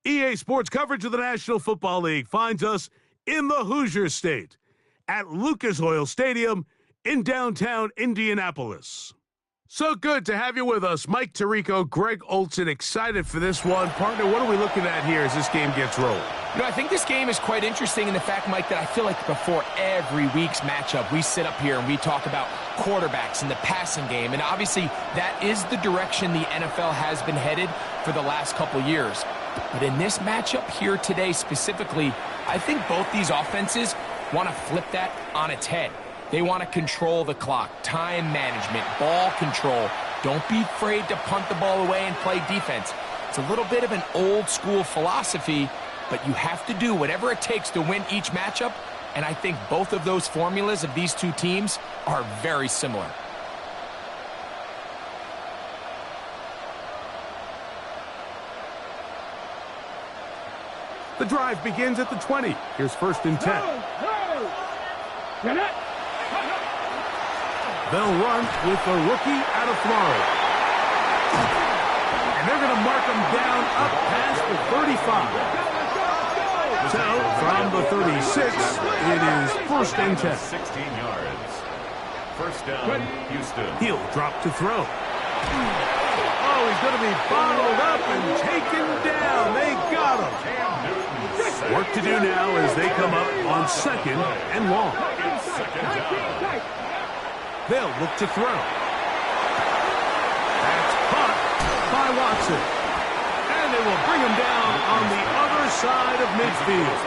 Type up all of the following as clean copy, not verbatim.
EA Sports coverage of the National Football League finds us in the Hoosier State at Lucas Oil Stadium in downtown Indianapolis. So good to have you with us. Mike Tirico, Greg Olson, excited for this one. Partner, what are we looking at here as this game gets rolling? You know, I think this game is quite interesting in the fact, Mike, that I feel like before every week's matchup, we sit up here and we talk about quarterbacks and the passing game. And obviously, that is the direction the NFL has been headed for the last couple years. But in this matchup here today specifically, I think both these offenses want to flip that on its head. They want to control the clock, time management, ball control. Don't be afraid to punt the ball away and play defense. It's a little bit of an old school philosophy, but you have to do whatever it takes to win each matchup, and I think both of those formulas of these two teams are very similar. The drive begins at the 20. Here's 1st and 10. They'll run with the rookie out of Florida. And they're going to mark him down up past the 35. So, from the 36, it is 1st and 10. 16 yards. 1st down, Houston. He'll drop to throw. Oh, he's going to be bottled up and taken down. They got him. Work to do now as they come up on 2nd and long. They'll look to throw. That's caught by Watson. And they will bring him down on the other side of midfield.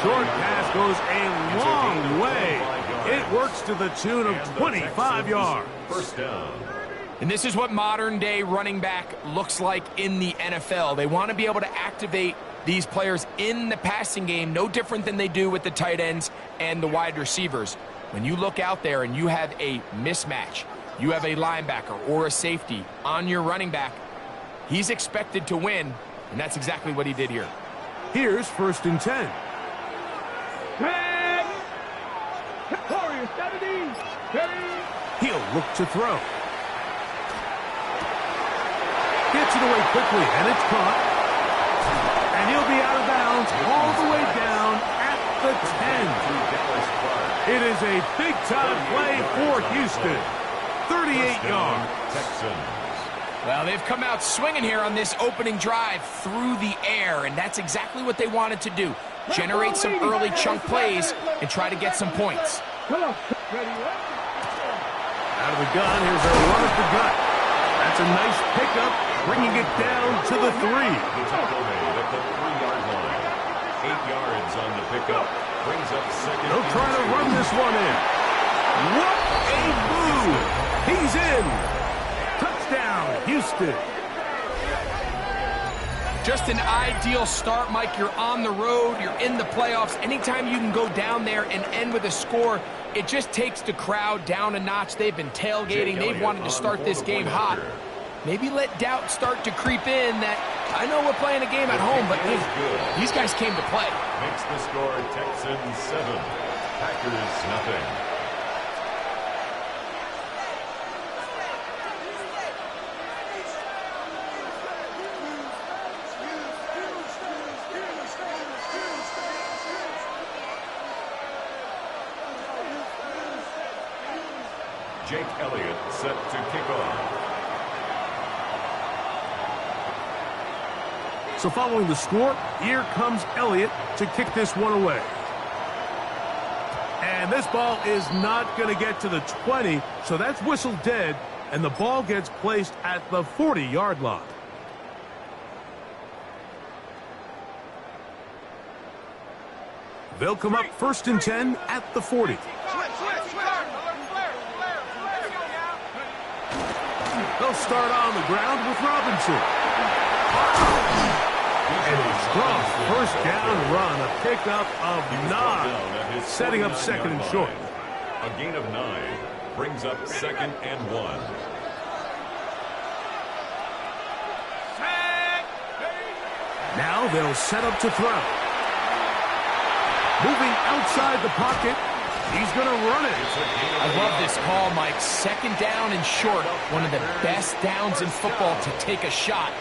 Short pass goes a long way. It works to the tune of 25 yards. 1st down. And this is what modern-day running back looks like in the NFL. They want to be able to activate these players in the passing game, no different than they do with the tight ends and the wide receivers. When you look out there and you have a mismatch, you have a linebacker or a safety on your running back, he's expected to win, and that's exactly what he did here. Here's 1st and 10. He'll look to throw. Gets it away quickly, and it's caught. And he'll be out of bounds all the way down at the 10. It is a big-time play for Houston. 38 yards. Well, they've come out swinging here on this opening drive through the air, and that's exactly what they wanted to do. Generate some early chunk plays and try to get some points. Out of the gun, here's a run at the gut. That's a nice pickup, bringing it down to the 3. The tackle made at the 3-yard line. 8 yards on the pickup. Brings up 2nd. They'll try to run this one in. What a move! He's in. Touchdown, Houston. Just an ideal start, Mike. You're on the road. You're in the playoffs. Anytime you can go down there and end with a score, it just takes the crowd down a notch. They've been tailgating. They've wanted to start this game hot. Maybe let doubt start to creep in that, I know we're playing a game at home, but hey, these guys came to play. Makes the score Texans 7, Packers nothing. Jake Elliott set to kick off. So following the score, here comes Elliott to kick this one away. And this ball is not going to get to the 20, so that's whistled dead, and the ball gets placed at the 40-yard line. They'll come up 1st and 10 at the 40. They'll start on the ground with Robinson. And a strong 1st down run, a pickup of 9, setting up 2nd and short. A gain of 9 brings up 2nd and 1. Now they'll set up to throw. Moving outside the pocket, he's going to run it. I love this call, Mike. 2nd down and short. One of the best downs in football to take a shot.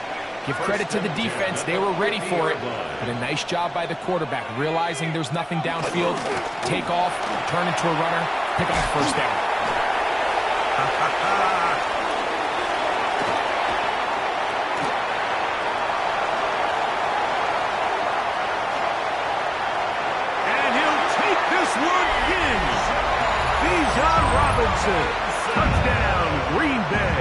Give credit to the defense. They were ready for it. But a nice job by the quarterback, realizing there's nothing downfield. Take off, turn into a runner, pick up the first down. Touchdown, Green Bay.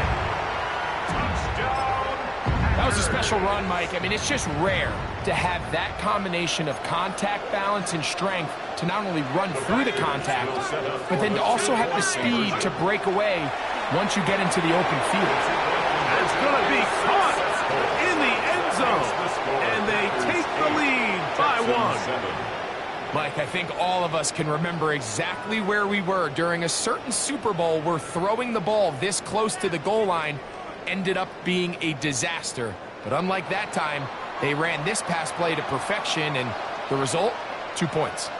That was a special run, Mike. I mean, it's just rare to have that combination of contact balance and strength to not only run through the contact, but then to also have the speed to break away once you get into the open field. That's going to be caught in the end zone, and they take the lead by 1. Mike, I think all of us can remember exactly where we were during a certain Super Bowl where throwing the ball this close to the goal line ended up being a disaster. But unlike that time, they ran this pass play to perfection, and the result, 2 points.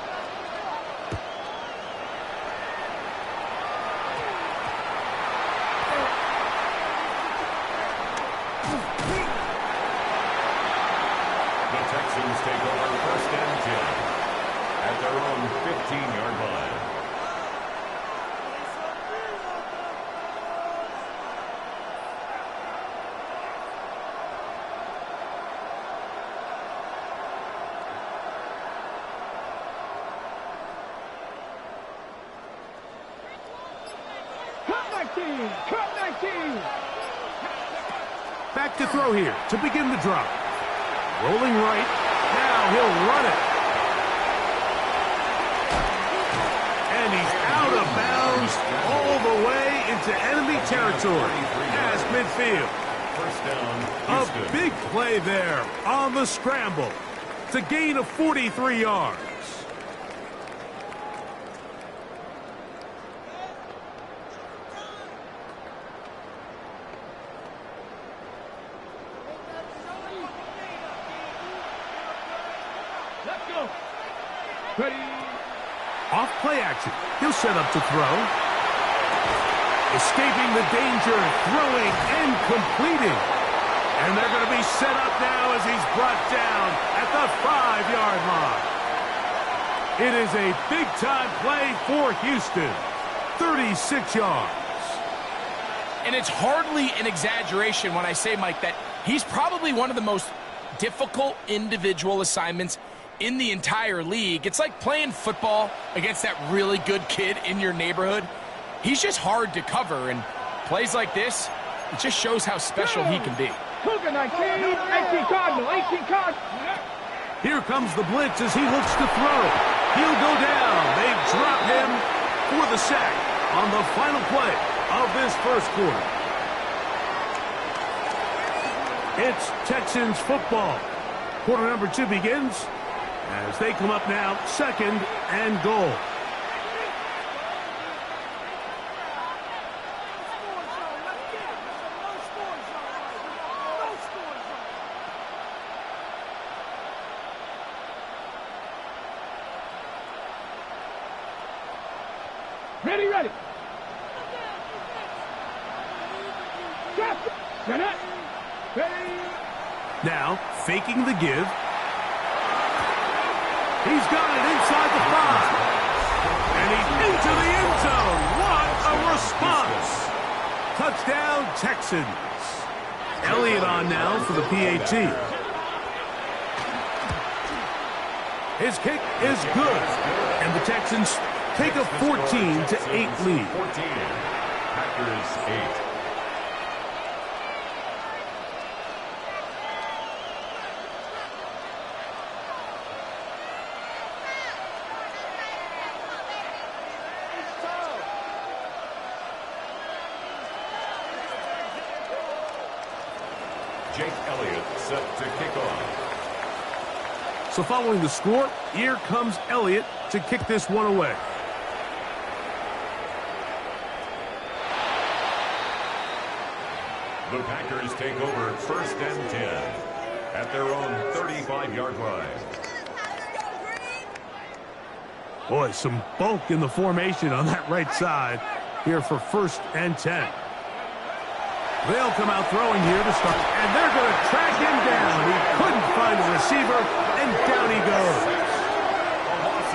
The Texans take over first and 10. At their own 15-yard line. Back to throw here to begin the drop. Rolling right. Now he'll run it. And he's out of bounds all the way into enemy territory past midfield. First down, A big play there on the scramble to gain of 43 yards. Let's go. Ready. Off play action. He'll set up to throw. Escaping the danger, throwing and completing. And they're going to be set up now as he's brought down at the 5-yard line. It is a big-time play for Houston. 36 yards. And it's hardly an exaggeration when I say, Mike, that he's probably one of the most difficult individual assignments in the entire league. It's like playing football against that really good kid in your neighborhood. He's just hard to cover, and plays like this, it just shows how special he can be. 18 Cardinal, 18 Cardinal. Here comes the blitz as he looks to throw. He'll go down. They drop him for the sack on the final play of this first quarter. It's Texans football. Quarter number 2 begins as they come up now, 2nd and goal. Ready, ready. Ready. Now, faking the give. He's got it inside the 5. And he's into the end zone. What a response. Touchdown, Texans. Elliott on now for the PAT. His kick is good. And the Texans take a 14-8 lead. 14. Packers 8. Jake Elliott set to kick off. So following the score, here comes Elliott to kick this one away. The Packers take over 1st and 10 at their own 35-yard line. Boy, some bulk in the formation on that right side here for 1st and 10. They'll come out throwing here to start. And they're going to track him down. He couldn't find a receiver, and down he goes.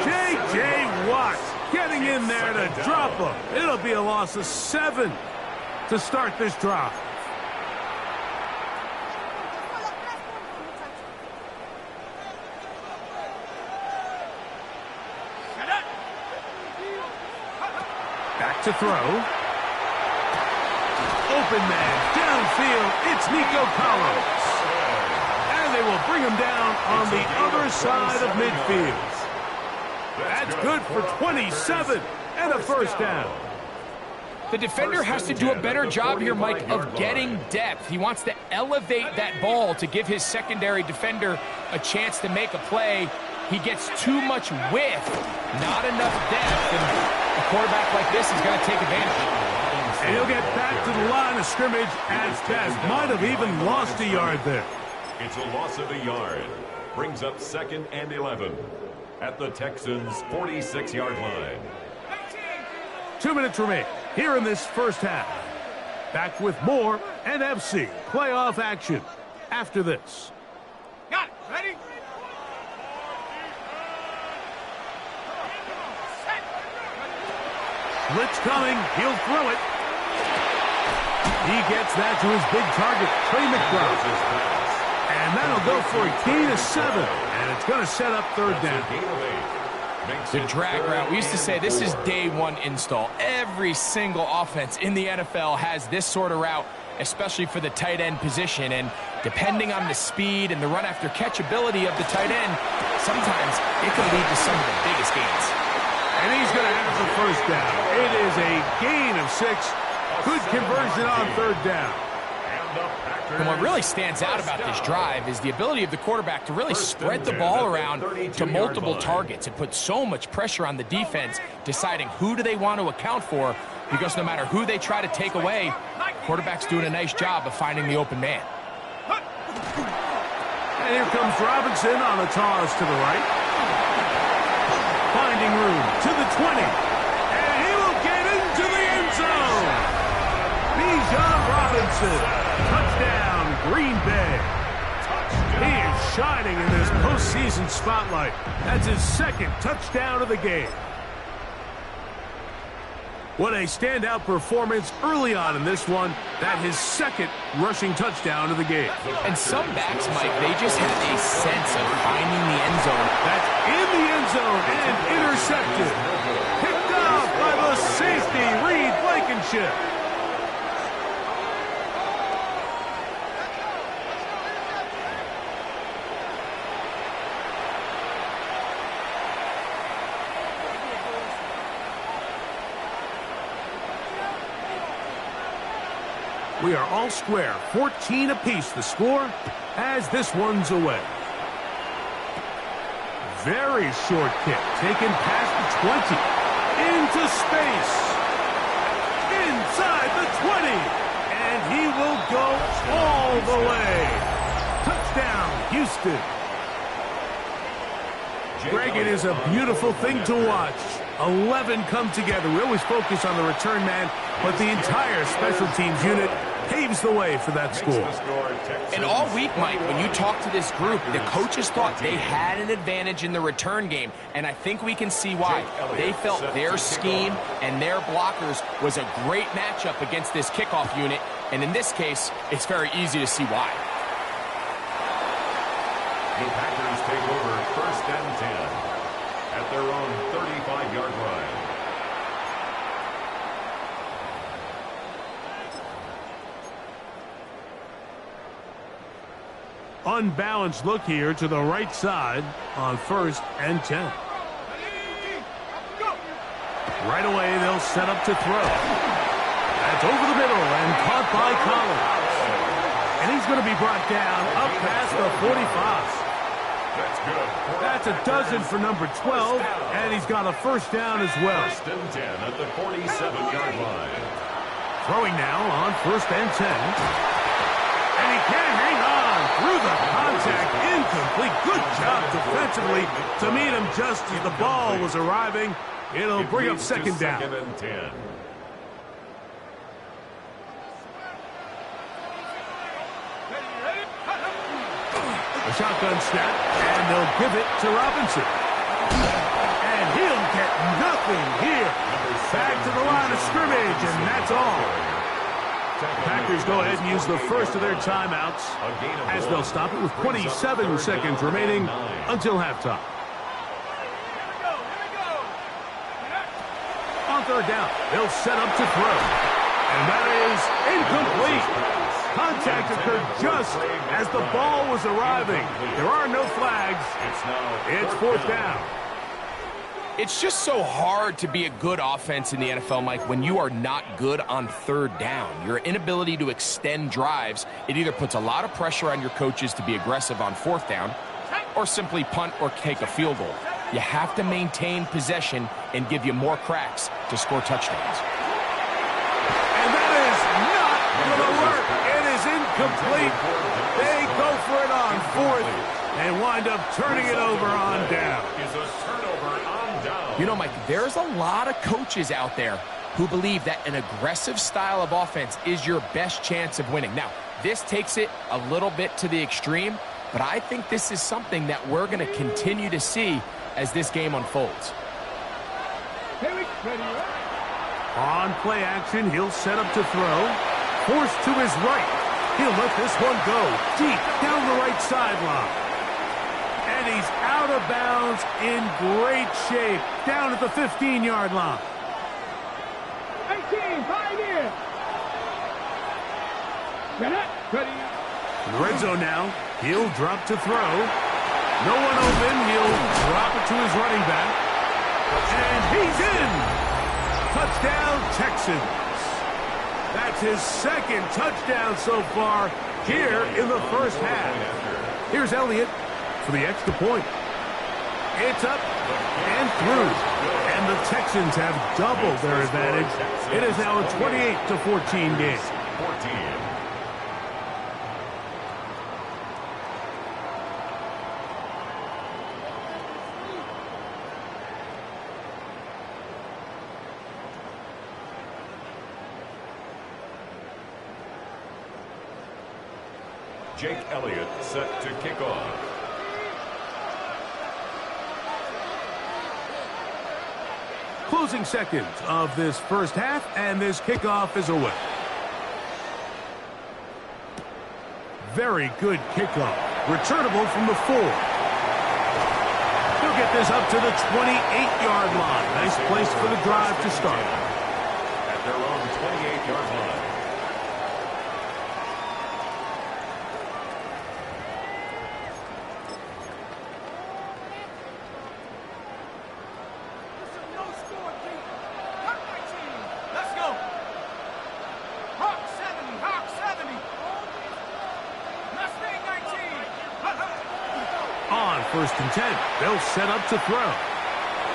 J.J. Watt getting in there to drop him. It'll be a loss of 7 to start this drive. Back to throw. Open man, downfield, it's Nico Collins. And they will bring him down on the other side of midfield. That's good for 27 and a first down. The defender has to do a better job here, Mike, of getting depth. He wants to elevate that ball to give his secondary defender a chance to make a play. He gets too much width, not enough depth, and a quarterback like this is going to take advantage. And he'll get back to the line of scrimmage as best. Might have even lost a yard there. It's a loss of a yard. Brings up 2nd and 11 at the Texans' 46-yard line. 2 minutes remain here in this first half. Back with more NFC playoff action after this. Got it. Ready? Blitz coming. He'll throw it. He gets that to his big target, Trey McBride. And that'll go for a gain of 7. And it's going to set up third down. The drag route. We used to say this is day one install. Every single offense in the NFL has this sort of route, especially for the tight end position. And depending on the speed and the run after catch ability of the tight end, sometimes it can lead to some of the biggest gains. And he's going to have the first down. It is a gain of 6. Good conversion on third down. And what really stands out about this drive is the ability of the quarterback to really spread the ball around to multiple targets and put so much pressure on the defense, deciding who do they want to account for, because no matter who they try to take away, quarterback's doing a nice job of finding the open man. And here comes Robinson on a toss to the right. Finding room to the 20. And he will get into the end zone. Bijan Robinson. Touchdown, Green Bay. He is shining in this postseason spotlight. That's his 2nd touchdown of the game. What a standout performance early on in this one. That his 2nd rushing touchdown of the game. And some backs, Mike, they just have a sense of finding the end zone. That's in the end zone and intercepted. Picked off by the safety, Reed Blankenship. We are all square, 14 apiece the score as this one's away. Very short kick, taken past the 20, into space, inside the 20, and he will go all the way. Touchdown, Houston. Greg, it is a beautiful thing to watch. 11 come together. We always focus on the return man, but the entire special teams unit paves the way for that score. And all week, Mike, when you talk to this group, the coaches thought they had an advantage in the return game, and I think we can see why. They felt their scheme and their blockers was a great matchup against this kickoff unit, and in this case, it's very easy to see why. The Packers take over 1st and 10 at their own 35-yard line. Unbalanced look here to the right side on 1st and 10. Right away, they'll set up to throw. That's over the middle and caught by Collins. And he's going to be brought down up past the 45. That's good. That's a dozen for number 12, and he's got a first down as well. 1st and 10 at the 47-yard line. Throwing now on 1st and 10. And he can't hang on through the contact. Incomplete. Good job defensively to meet him just as the ball was arriving. It'll bring up 2nd down. 2nd and 10. shotgun snap, and they'll give it to Robinson. And he'll get nothing here. Back to the line of scrimmage, and that's all. Packers go ahead and use the first of their timeouts as they'll stop it with 27 seconds remaining until halftime. On third down, they'll set up to throw. And that is incomplete. Contact occurred just as the ball was arriving. There are no flags. It's fourth down. It's just so hard to be a good offense in the NFL, Mike, when you are not good on third down. Your inability to extend drives, it either puts a lot of pressure on your coaches to be aggressive on fourth down or simply punt or take a field goal. You have to maintain possession and give you more cracks to score touchdowns. And that is not going to work. It is incomplete. They go for it on fourth and wind up turning it over on down. You know, Mike, there's a lot of coaches out there who believe that an aggressive style of offense is your best chance of winning. Now, this takes it a little bit to the extreme, but I think this is something that we're going to continue to see as this game unfolds. On play action, he'll set up to throw. Forced to his right. He'll let this one go deep down the right sideline. And he's out of bounds in great shape down at the 15-yard line. 18, 5 in. Get it. Ready. In the red zone now, he'll drop to throw. No one open. He'll drop it to his running back. And he's in. Touchdown, Texans. That's his second touchdown so far here in the first half. Here's Elliott for the extra point. It's up and through. And the Texans have doubled their advantage. It is now a 28-14 game. Jake Elliott set to kick off. Closing seconds of this first half, and this kickoff is away. Very good kickoff. Returnable from the 4. He'll get this up to the 28-yard line. Nice place for the drive to start. At their own 28-yard line. First and 10. They'll set up to throw.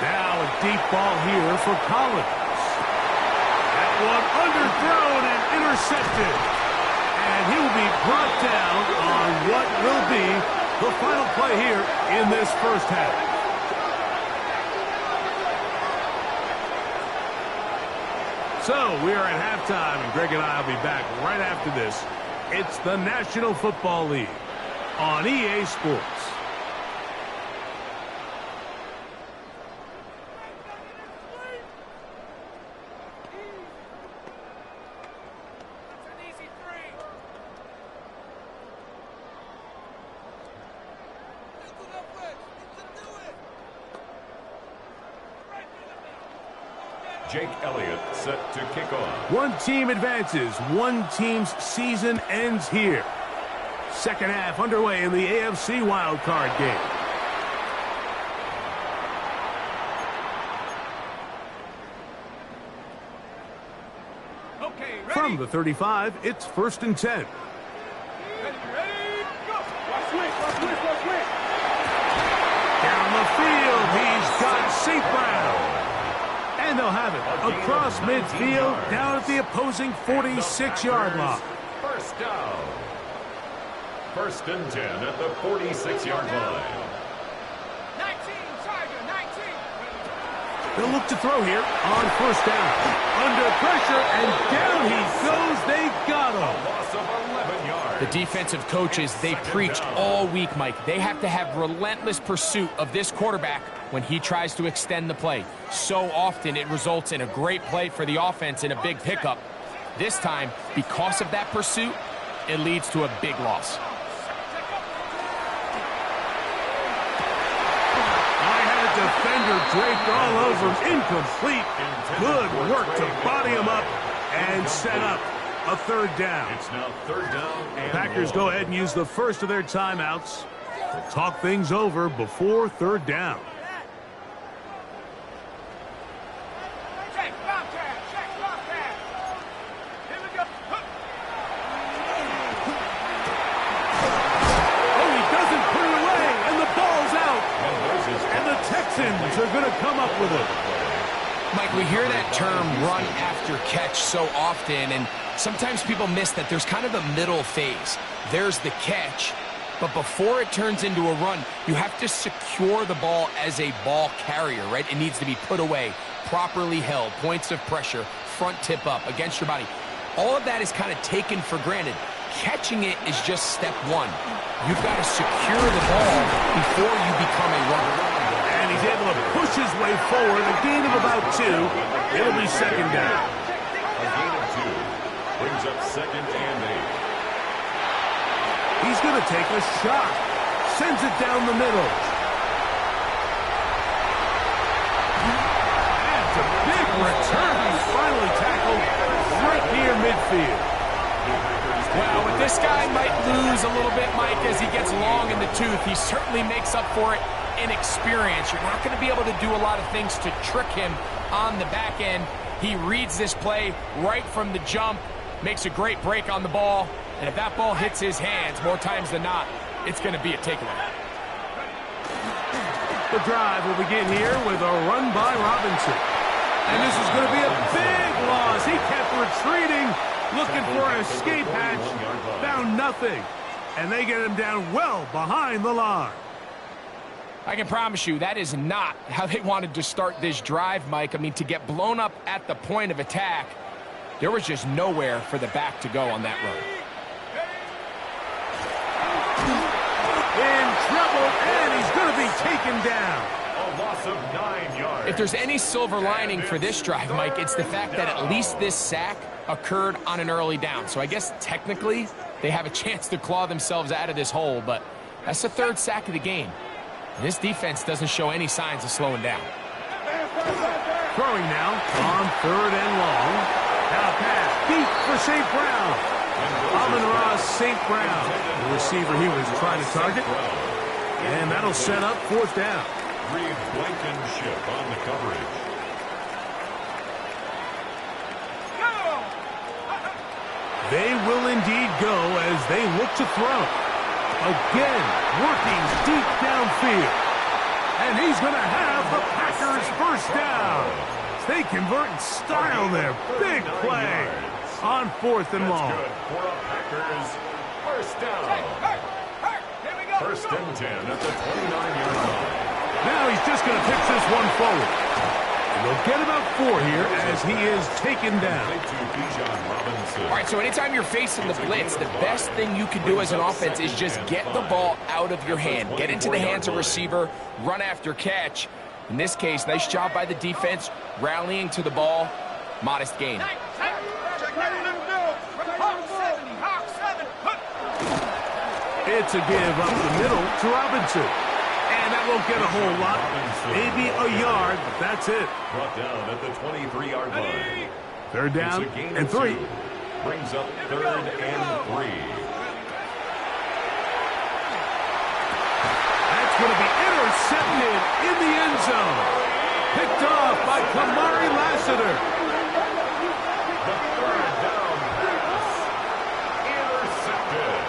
Now a deep ball here for Collins. That one underthrown and intercepted. And he will be brought down on what will be the final play here in this first half. So we are at halftime, and Greg and I will be back right after this. It's the National Football League on EA Sports. Jake Elliott set to kick off. One team advances. One team's season ends here. Second half underway in the AFC wildcard game. Okay, ready. From the 35, it's first and 10. Ready, go. Watch switch. Down the field, he's got St. Brown. And they'll have it across midfield down at the opposing 46-yard line. First down. First and 10 at the 46-yard line. 19, Tiger, 19. They'll look to throw here on first down. Under pressure, and down he goes. They got him. Loss of 11 yards. The defensive coaches, they preach all week, Mike. They have to have relentless pursuit of this quarterback when he tries to extend the play. So often it results in a great play for the offense and a big pickup. This time, because of that pursuit, it leads to a big loss. Defender draped all over him. Incomplete. Good work to body him up and set up a third down. It's now third down and Packers go ahead and use the first of their timeouts to talk things over before third down. Check, Bobcat. Check, Bobcat. Here we go. Oh, he doesn't put it away, and the ball's out. And the Texans are going to come up with it. Mike, we hear that term run after catch so often, and sometimes people miss that there's kind of a middle phase. There's the catch, but before it turns into a run, you have to secure the ball as a ball carrier, right? It needs to be put away, properly held, points of pressure, front tip up against your body. All of that is kind of taken for granted. Catching it is just step one. You've got to secure the ball before you become a runner. And he's able to push his way forward, a gain of about 2. It'll be second down. A gain of 2 brings up second and 8. He's going to take a shot. Sends it down the middle. That's a big return. He's finally tackled right near midfield. Well, with this guy might lose a little bit, Mike, as he gets long in the tooth. He certainly makes up for it in experience. You're not going to be able to do a lot of things to trick him on the back end. He reads this play right from the jump, makes a great break on the ball, and if that ball hits his hands more times than not, it's going to be a takeaway. The drive will begin here with a run by Robinson. And this is going to be a big loss. He kept retreating, looking for an escape hatch, found nothing. And they get him down well behind the line. I can promise you that is not how they wanted to start this drive, Mike. I mean, to get blown up at the point of attack, there was just nowhere for the back to go on that run. In trouble, and he's going to be taken down. A loss of 9 yards. If there's any silver lining for this drive, Mike, it's the fact that at least this sack occurred on an early down. So I guess technically they have a chance to claw themselves out of this hole, but that's the third sack of the game. This defense doesn't show any signs of slowing down. Throwing now on third and long. Now pass deep for St. Brown. Amon-Ra St. Brown, the receiver he was trying to target. And that'll set up fourth down. Reed Blankenship on the coverage. They will indeed go as they look to throw. Again, working deep downfield. And he's going to have the Packers first down. They convert in style there. Big play on fourth and long. That's good for a Packers first down. First and 10 at the 29-yard line. Now he's just going to pitch this one forward. And they'll get about 4 here as he is taken down. All right, so anytime you're facing the blitz, the best thing you can do as an offense is just get the ball out of your hand. Get into the hands of receiver, run after catch. In this case, nice job by the defense, rallying to the ball. Modest gain. It's a give up the middle to Robinson. And that won't get a whole lot. Maybe a yard, but that's it. Brought down at the 23-yard line. Third down and 3. Brings up third and 3. That's going to be intercepted in the end zone. Picked off by Kamari Lassiter. The third down pass. Intercepted.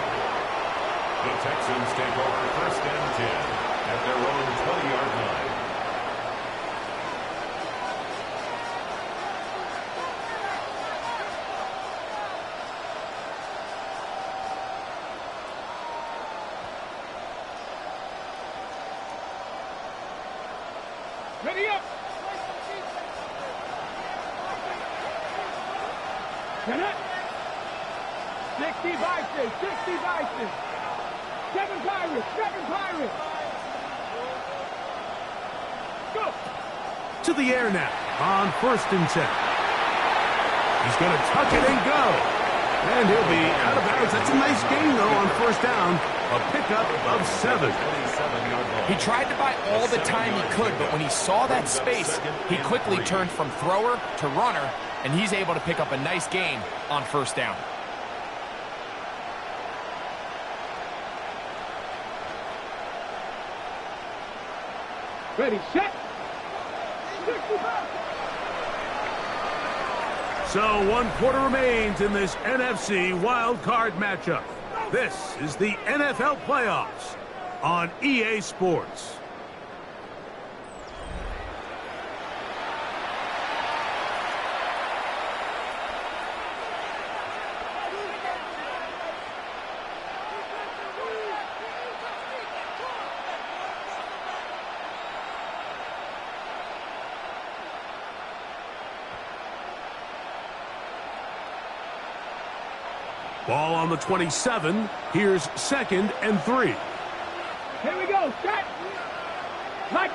The Texans take over first and 10 at their own 20-yard line. Ready up. Get it. 60 vices, 60 vices. 7 Pirates, 7 Pirates. Go. To the air now on 1st and 10. He's going to tuck it and go. And he'll be out of bounds. That's a nice gain, though, on 1st down. A pickup of 7. He tried to buy all the time he could, but when he saw that space, he quickly turned from thrower to runner, and he's able to pick up a nice gain on 1st down. Ready, set. 65. So 1 quarter remains in this NFC wild card matchup. This is the NFL playoffs on EA Sports. Ball on the 27. Here's 2nd and 3. Here we go, set. Like.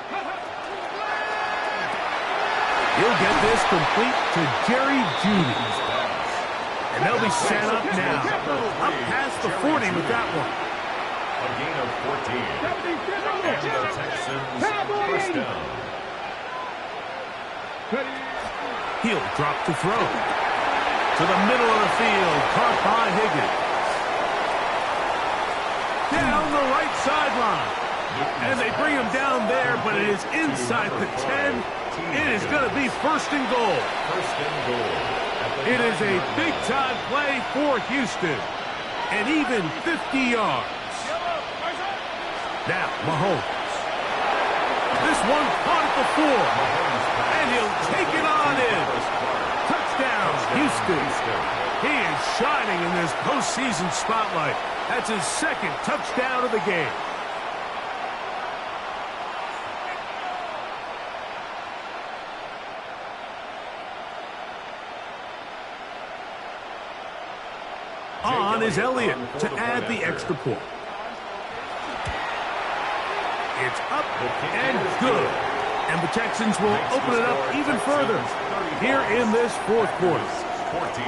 He'll get this complete to Jerry Jeudy. And they'll be set up now. Up past the 40 with that one. A gain of 14. And the Texans first down. He'll drop to throw. To the middle of the field, caught by Higgins. Down the right sideline. And they bring him down there, but it is inside the 10. It is going to be 1st and goal. First and goal. It is a big-time play for Houston. And even 50 yards. Now, Mahomes. This one caught at the 4. And he'll take it on in. Touchdown, Houston. He is shining in this postseason spotlight. That's his 2nd touchdown of the game. On is Elliott to add the extra point. It's up and good. And the Texans will open it up even further here in this 4th quarter. 14.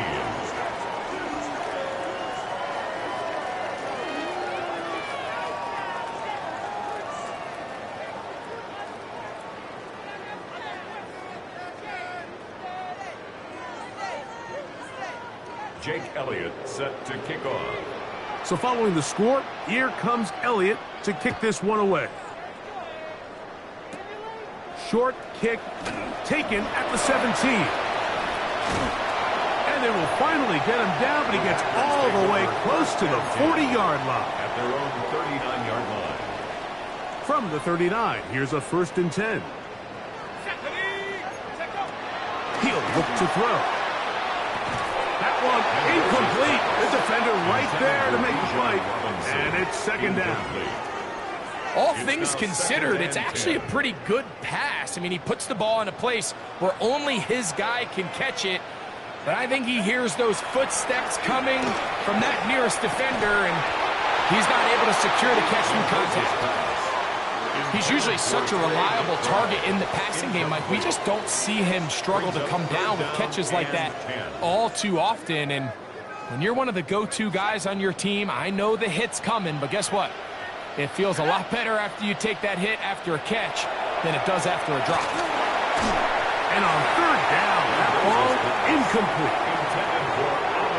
Jake Elliott set to kick off. So following the score, here comes Elliott to kick this one away. Short kick taken at the 17. And they will finally get him down, but he gets all the way close to the 40-yard line. At their own 39-yard line. From the 39, here's a 1st and 10. He'll look to throw. That one incomplete. The defender right there to make the play. And it's 2nd down. All things considered, it's actually a pretty good pass. I mean, he puts the ball in a place where only his guy can catch it. But I think he hears those footsteps coming from that nearest defender, and he's not able to secure the catch from contact. He's usually such a reliable target in the passing game, Mike. We just don't see him struggle to come down with catches like that all too often. And when you're one of the go-to guys on your team, I know the hit's coming, but guess what? It feels a lot better after you take that hit after a catch than it does after a drop. And on 3rd down, that ball incomplete.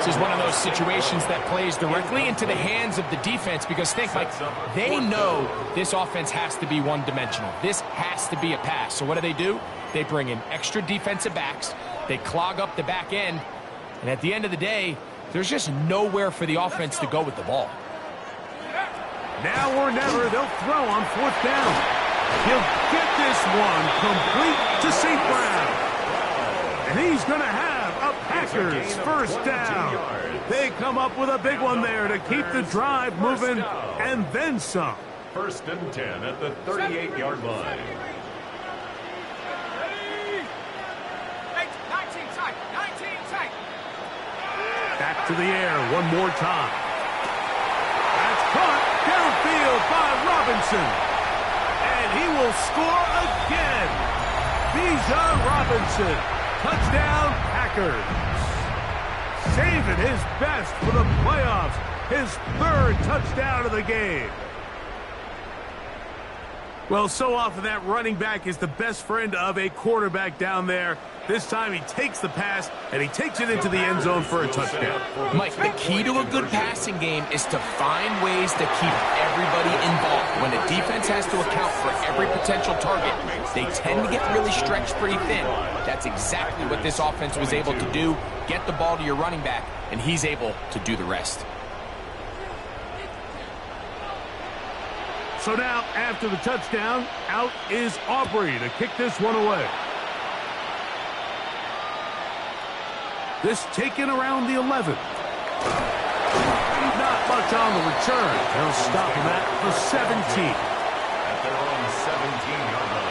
This is one of those situations that plays directly into the hands of the defense because think, Mike, they know this offense has to be one-dimensional. This has to be a pass. So what do? They bring in extra defensive backs. They clog up the back end. And at the end of the day, there's just nowhere for the offense to go with the ball. Now or never, they'll throw on 4th down. He'll get this one complete to St. Brown. And he's going to have a Packers 1st down. They come up with a big one there to keep the drive moving and then some. 1st and 10 at the 38-yard line. 19 tight, 19 tight. Back to the air one more time. That's caught downfield by Robinson. And he will score again. Bijan Robinson. Touchdown, Packers. Saving his best for the playoffs. His third touchdown of the game. Well, so often that running back is the best friend of a quarterback down there. This time he takes the pass, and he takes it into the end zone for a touchdown. Mike, the key to a good passing game is to find ways to keep everybody involved. When a defense has to account for every potential target, they tend to get really stretched pretty thin. That's exactly what this offense was able to do. Get the ball to your running back, and he's able to do the rest. So now, after the touchdown, out is Aubrey to kick this one away. This taken around the 11. Not much on the return. They'll stop him at the 17. At their own 17-yard line.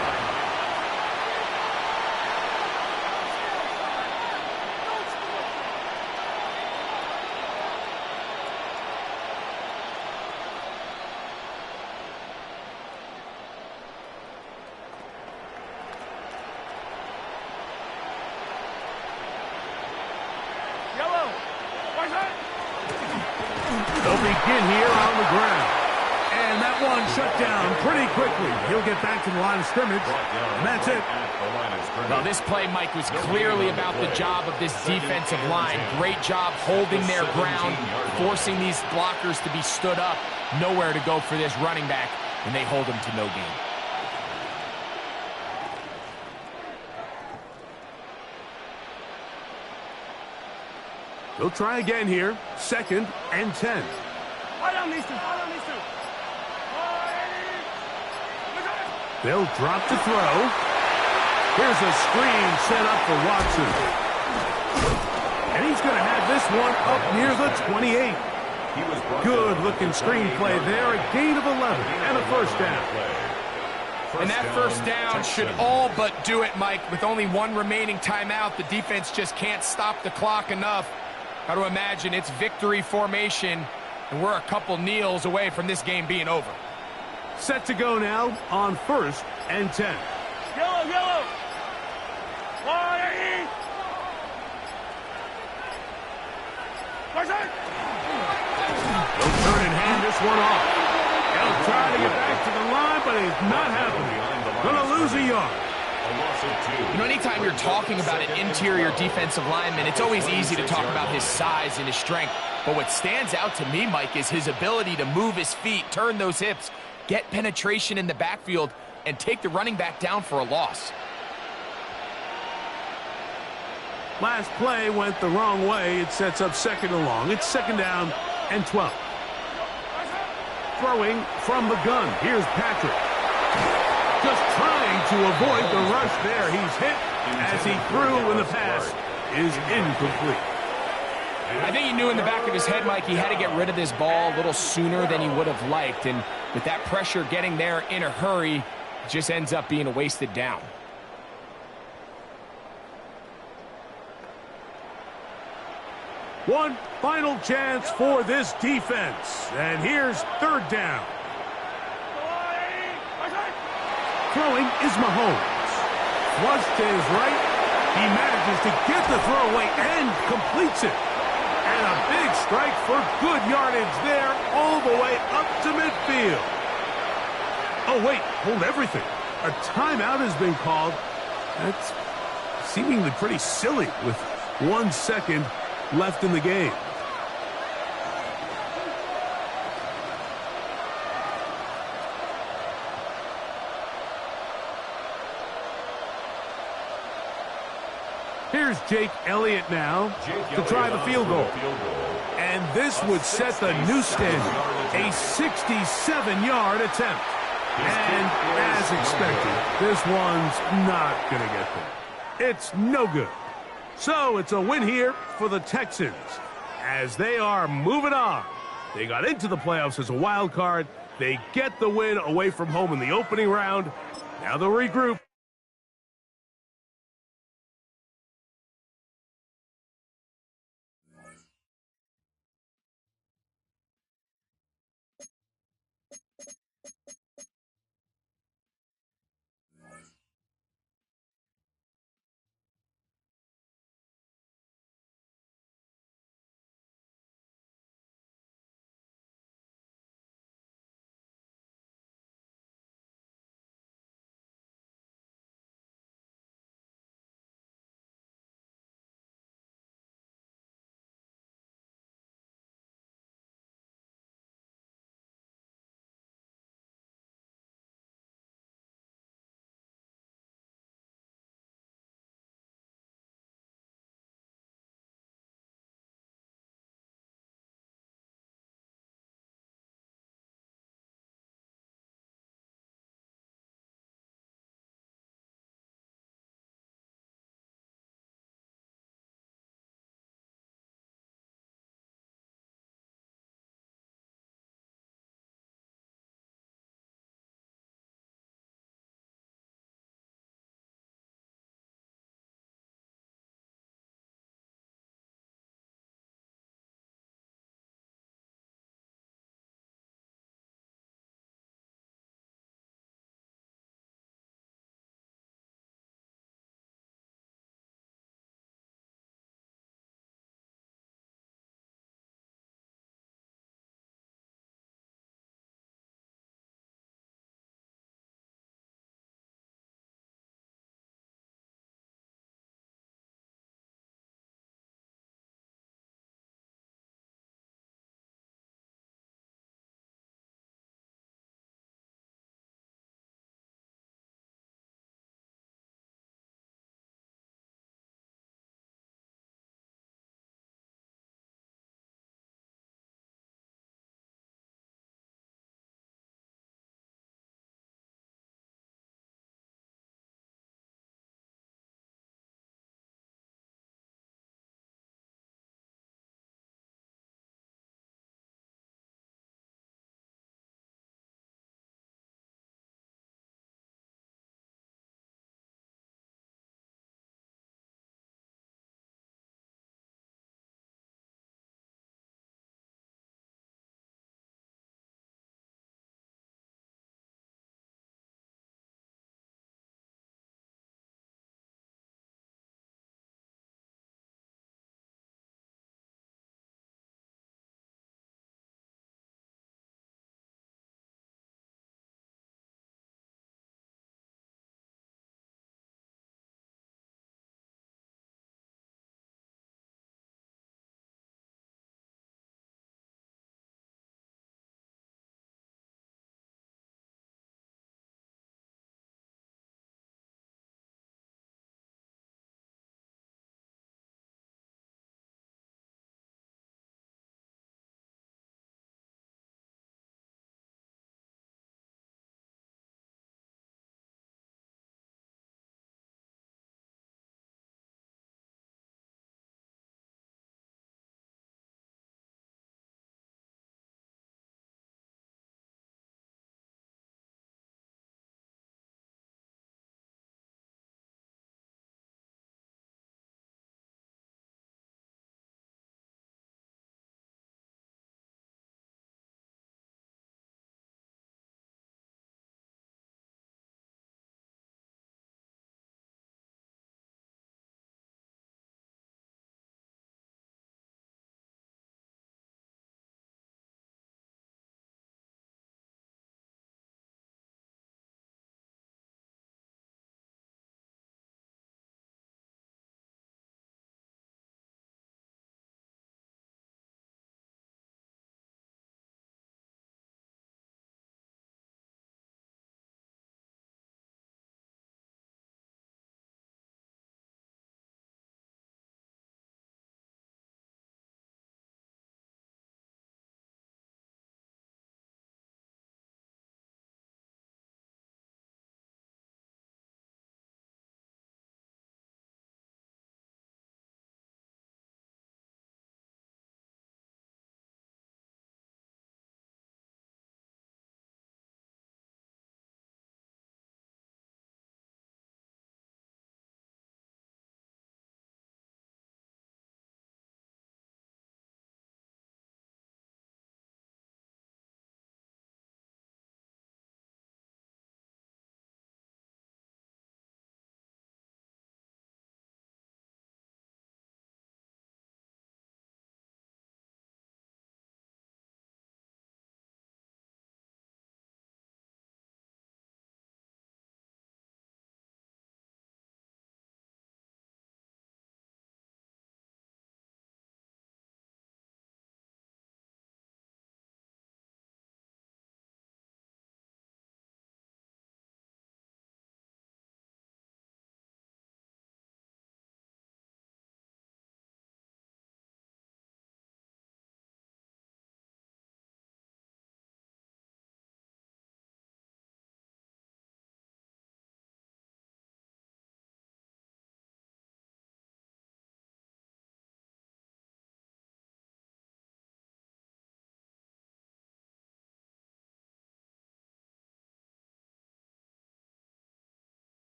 They'll begin here on the ground. And that one shut down pretty quickly. He'll get back to the line of scrimmage, and that's it. Well, this play, Mike, was clearly about the job of this defensive line. Great job holding their ground, forcing these blockers to be stood up. Nowhere to go for this running back, and they hold him to no gain. They'll try again here. 2nd and 10. They'll drop to throw. Here's a screen set up for Watson. And he's going to have this one up near the 28. Good-looking screenplay there. A gain of 11 and a first down. And that first down should all but do it, Mike. With only one remaining timeout, the defense just can't stop the clock enough. Got to imagine it's victory formation, and we're a couple kneels away from this game being over. Set to go now on 1st and 10. Yellow. They'll turn and hand this one off. They'll try to get back to the line, but it's not happening. Gonna lose a yard. You know, anytime you're talking about an interior defensive lineman, it's always easy to talk about his size and his strength. But what stands out to me, Mike, is his ability to move his feet, turn those hips, get penetration in the backfield, and take the running back down for a loss. Last play went the wrong way. It sets up 2nd and long. It's 2nd down and 12. Throwing from the gun. Here's Patrick. Just trying to avoid the rush there. He's hit as he threw, and the pass is incomplete. I think he knew in the back of his head, Mike, he had to get rid of this ball a little sooner than he would have liked. And with that pressure getting there in a hurry, it just ends up being a wasted down. One final chance for this defense. And here's 3rd down. Throwing is Mahomes. Flush to his right. He manages to get the throw away and completes it. And a big strike for good yardage there all the way up to midfield. Oh, wait, hold everything. A timeout has been called. That's seemingly pretty silly with 1 second left in the game. Here's Jake Elliott now to try the field goal. And this would set the new standard, a 67-yard attempt. And as expected, this one's not going to get there. It's no good. So it's a win here for the Texans as they are moving on. They got into the playoffs as a wild card. They get the win away from home in the opening round. Now they'll regroup.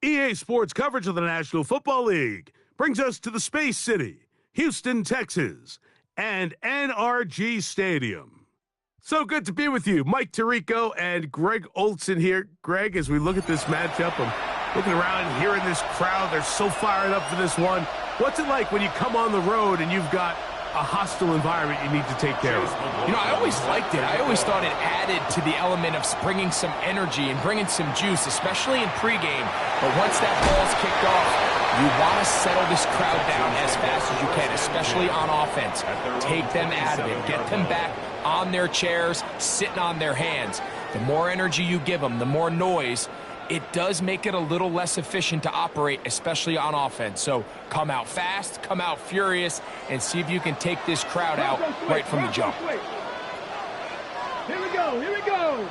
EA Sports coverage of the National Football League brings us to the Space City, Houston, Texas, and NRG Stadium. So good to be with you. Mike Tirico and Greg Olson here. Greg, as we look at this matchup, I'm looking around and hearing this crowd. They're so fired up for this one. What's it like when you come on the road and you've got a hostile environment you need to take care of? You know, I always liked it. I always thought it added to the element of bringing some energy and bringing some juice, especially in pregame. But once that ball's kicked off, you want to settle this crowd down as fast as you can, especially on offense. Take them out of it. Get them back on their chairs, sitting on their hands. The more energy you give them, the more noise, it does make it a little less efficient to operate, especially on offense. So come out fast, come out furious, and see if you can take this crowd out right from the jump. Here we go, here we go.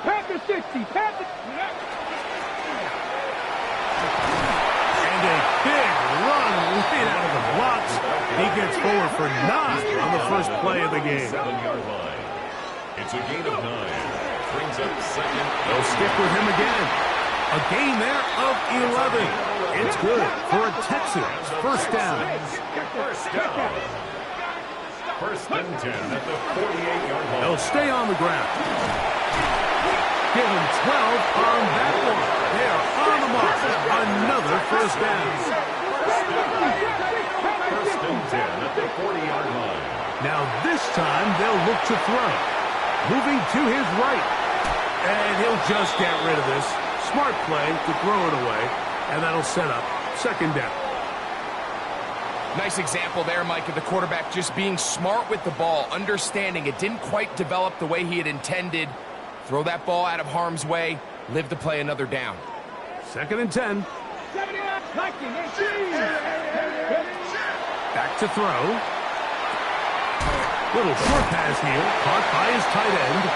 Panther 60, Panther. And a big run right out of the blocks. He gets forward for 9 on the first play of the game. 7-yard line. It's a gain of 9. Brings up second. They'll stick with him again. A gain there of 11. It's good for a Texans first down. First down. First and 10 at the 48-yard line. They'll stay on the ground. Give him 12 on that one. They are on the mark. Another first down. First and 10 at the 40-yard line. Now this time they'll look to throw. Moving to his right. And he'll just get rid of this. Smart play to throw it away. And that'll set up second down. Nice example there, Mike, of the quarterback just being smart with the ball, understanding it didn't quite develop the way he had intended. Throw that ball out of harm's way, live to play another down. Second and 10. Back to throw. Little short pass here, caught by his tight end.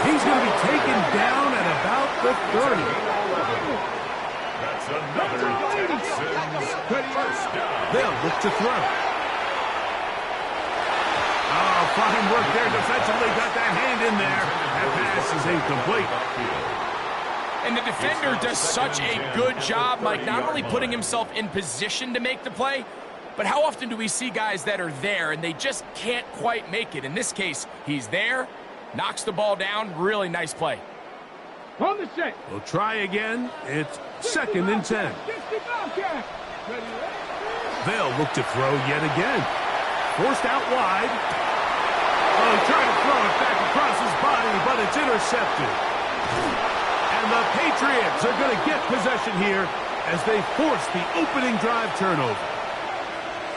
He's going to be taken down at about the 30. That's another Texans first down. They'll look to throw. Oh, fine work there defensively. Got that hand in there. That pass is incomplete. And the defender does such a good job, Mike, not only putting himself in position to make the play, but how often do we see guys that are there and they just can't quite make it? In this case, he's there, knocks the ball down. Really nice play. On the set. We'll try again. It's second and 10. They'll look to throw yet again. Forced out wide. Oh, he tried to throw it back across his body, but it's intercepted. And the Patriots are going to get possession here as they force the opening drive turnover.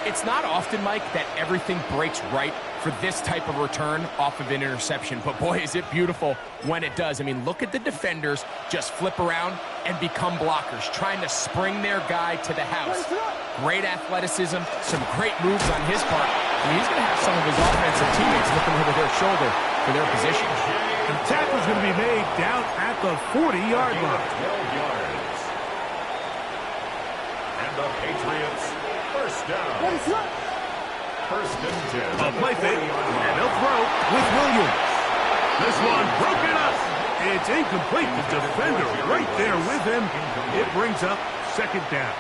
It's not often, Mike, that everything breaks right for this type of return off of an interception. But, boy, is it beautiful when it does. I mean, look at the defenders just flip around and become blockers, trying to spring their guy to the house. Great athleticism, some great moves on his part. And he's going to have some of his offensive teammates looking over their shoulder for their position. The tackle's going to be made down at the 40-yard line. 12 yards. And the Patriots first down. First and 10. A play fake, and they'll throw with Williams. This one broken up. It's incomplete. The defender right there with him. It brings up second down.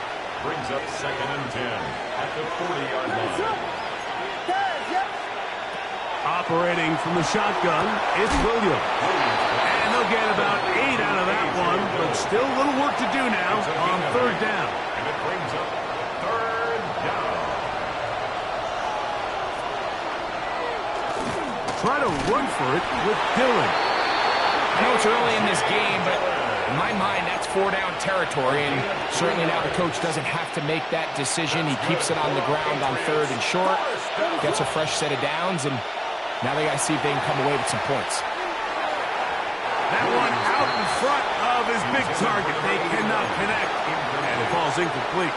Brings up second and 10 at the 40-yard line. Operating from the shotgun, it's Williams. And they'll get about 8 out of that one, but still a little work to do now on third down. And it brings up third down. Try to run for it with Dillon. I know it's early in this game, but in my mind, that's 4-down territory, and certainly now the coach doesn't have to make that decision. He keeps it on the ground on third and short, gets a fresh set of downs, and now they got to see if they can come away with some points. That one out in front of his big target. They cannot connect, and it falls incomplete.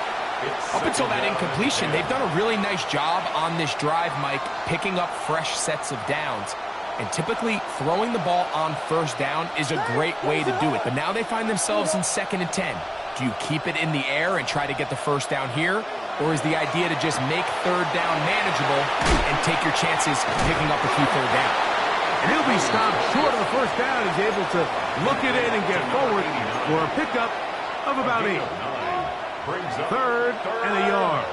Up until that incompletion, they've done a really nice job on this drive, Mike, picking up fresh sets of downs. And typically, throwing the ball on first down is a great way to do it. But now they find themselves in second and 10. Do you keep it in the air and try to get the first down here? Or is the idea to just make third down manageable and take your chances picking up a key third down? And he'll be stopped short of the first down. He's able to look it in and get forward for a pickup of about 8. Third and a yard.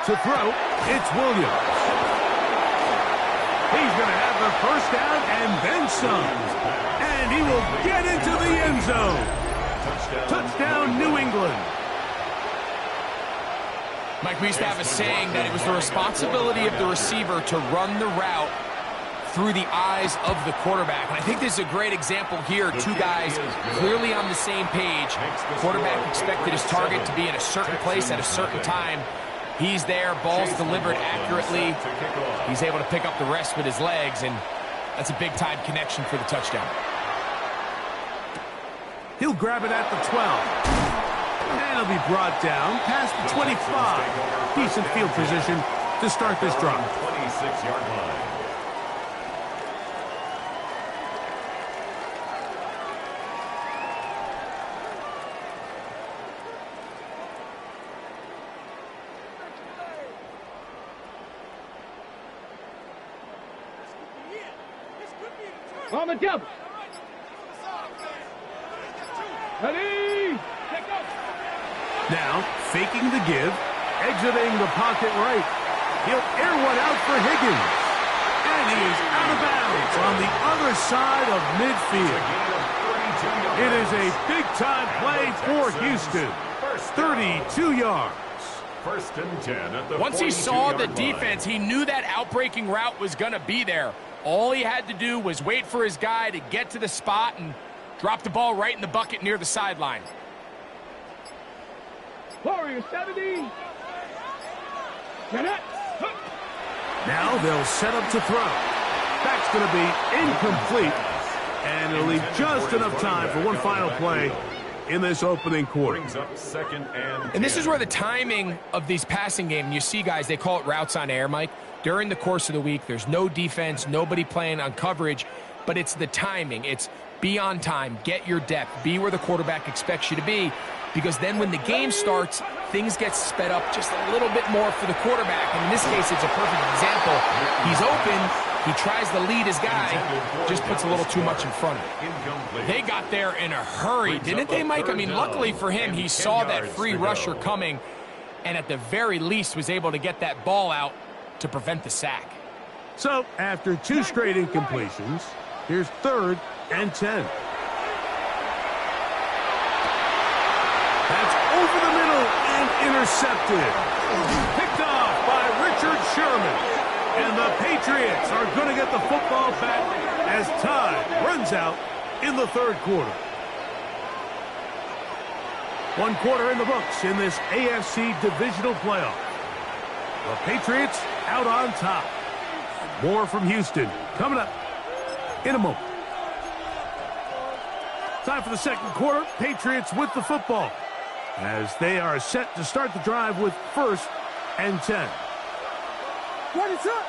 To throw, it's Williams. He's going to have the first down and then some. And he will get into the end zone. Touchdown, New England. Mike, we used to have a saying that it was the responsibility of the receiver to run the route through the eyes of the quarterback. And I think this is a great example here. Two guys clearly on the same page. Quarterback expected his target to be in a certain place at a certain time. He's there, ball's delivered accurately. He's able to pick up the rest with his legs, and that's a big-time connection for the touchdown. He'll grab it at the 12. And he'll be brought down past the 25. Decent field position to start this drive. 26-yard line. On the double. Ready? Now, faking the give, exiting the pocket right. He'll air one out for Higgins. And he is out of bounds on the other side of midfield. It is a big-time play for Houston. 32 yards. First and 10 at the Once he saw the 42-yard defense, he knew that outbreaking route was going to be there. All he had to do was wait for his guy to get to the spot and drop the ball right in the bucket near the sideline. Warrior 70. Now they'll set up to throw. That's going to be incomplete. And it'll leave just enough time for one final play in this opening quarter. Brings up second And this is where the timing of these passing game, you see guys, they call it routes on air, Mike. During the course of the week, there's no defense, nobody playing on coverage, but it's the timing. It's be on time, get your depth, be where the quarterback expects you to be, because then when the game starts, things get sped up just a little bit more for the quarterback. And in this case, it's a perfect example. He's open, he tries to lead his guy, just puts a little too much in front of him. They got there in a hurry, didn't they, Mike? I mean, luckily for him, he saw that free rusher coming, and at the very least was able to get that ball out to prevent the sack. So, after two straight incompletions, here's 3rd and 10. That's over the middle and intercepted. Picked off by Richard Sherman. And the Patriots are going to get the football back as time runs out in the 3rd quarter. 1 quarter in the books in this AFC divisional playoff. The Patriots out on top. More from Houston coming up in a moment. Time for the 2nd quarter. Patriots with the football as they are set to start the drive with 1st and 10. What is up?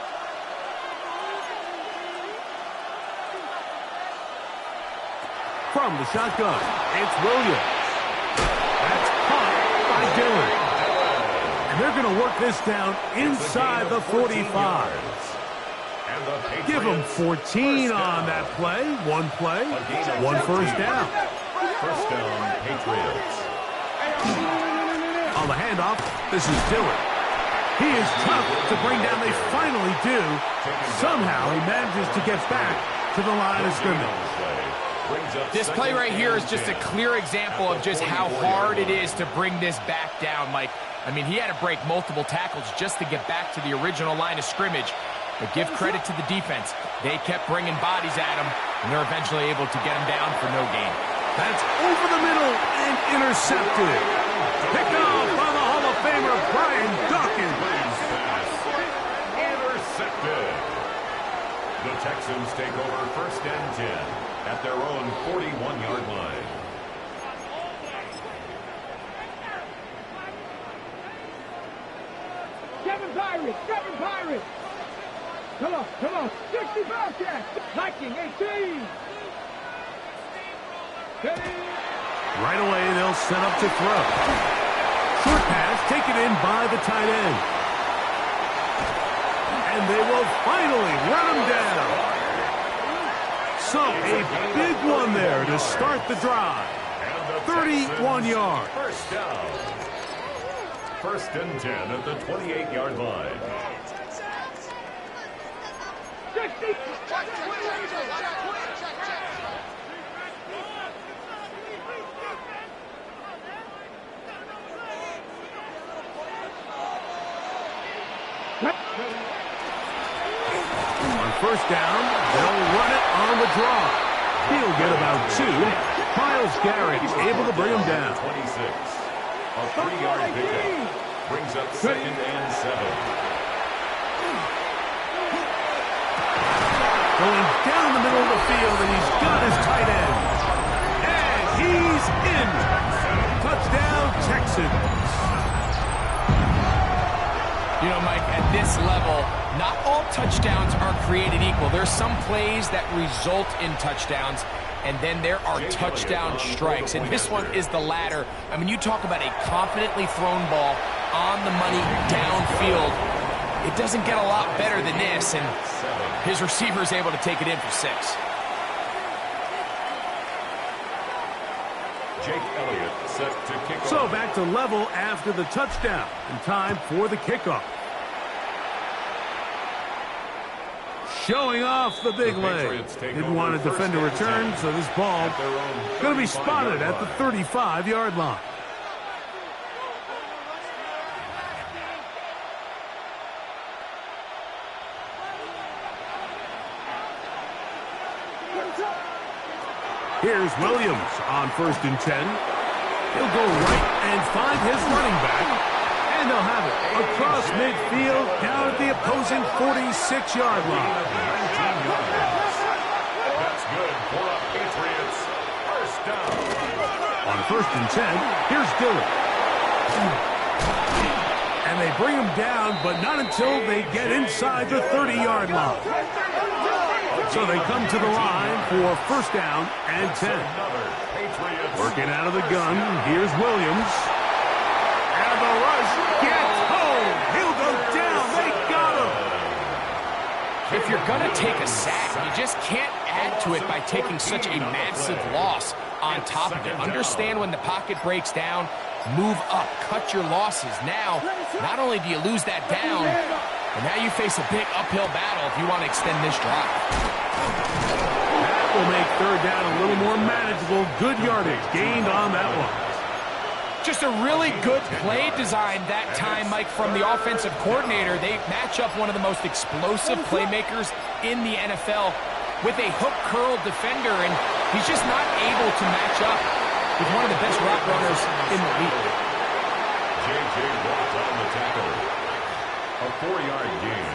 From the shotgun, it's Williams. That's caught by Dillon. And they're going to work this down inside the 45. Give them 14 on that play. 1 play, 1 first down. First down, Patriots. On the handoff, this is Dillon. He is tough to bring down. They finally do. Somehow he manages to get back to the line of scrimmage. This play right here is just a clear example of just how hard it is to bring this back down, Mike. I mean, he had to break multiple tackles just to get back to the original line of scrimmage. But give credit to the defense. They kept bringing bodies at him, and they're eventually able to get him down for no gain. That's over the middle and intercepted. Picked off by the Hall of Famer Brian Dawkins. Intercepted. The Texans take over 1st and 10 at their own 41-yard line. Seven Pirates. Come on. 60 Bobcats. Viking 18. Right away, they'll set up to throw. Short pass taken in by the tight end. And they will finally run him down. So a big one there to start the drive. 31 yards. First down. First and 10 at the 28-yard line. On first down, they'll run it on the draw. He'll get about 2. Myles Garrett able to bring him down. 26. A 3-yard pickup. Brings up second and 7. Going down the middle of the field, and he's got his tight end. And he's in. Touchdown, Texans. You know, Mike, at this level, not all touchdowns are created equal. There's some plays that result in touchdowns, and then there are touchdown strikes. And this one is the latter. I mean, you talk about a confidently thrown ball on the money downfield. It doesn't get a lot better than this, and his receiver is able to take it in for 6. Jake Elliott set to kick off. So back to level after the touchdown, and time for the kickoff. Showing off the big leg. Didn't want to defend a return, so this ball going to be spotted at the 35-yard line. Here's Williams on first and 10. He'll go right and find his running back. And they'll have it across midfield down at the opposing 46-yard line. 19 yards. That's good for the Patriots. First down. On first and 10, here's Dillon. And they bring him down, but not until they get inside the 30-yard line. So they come to the line for first down and 10. Working out of the gun, here's Williams. And the rush gets home. He'll go down. They got him. If you're going to take a sack, you just can't add to it by taking such a massive loss on top of it. Understand when the pocket breaks down, move up, cut your losses. Now, not only do you lose that down, but now you face a big uphill battle if you want to extend this drive. That will make third down a little more manageable. Good yardage gained on that one. Just a really good play design that time, Mike, from the offensive coordinator. They match up one of the most explosive playmakers in the NFL with a hook curl defender, and he's just not able to match up with one of the best route runners in the league. J.J. Watt on the tackle. A 4-yard gain.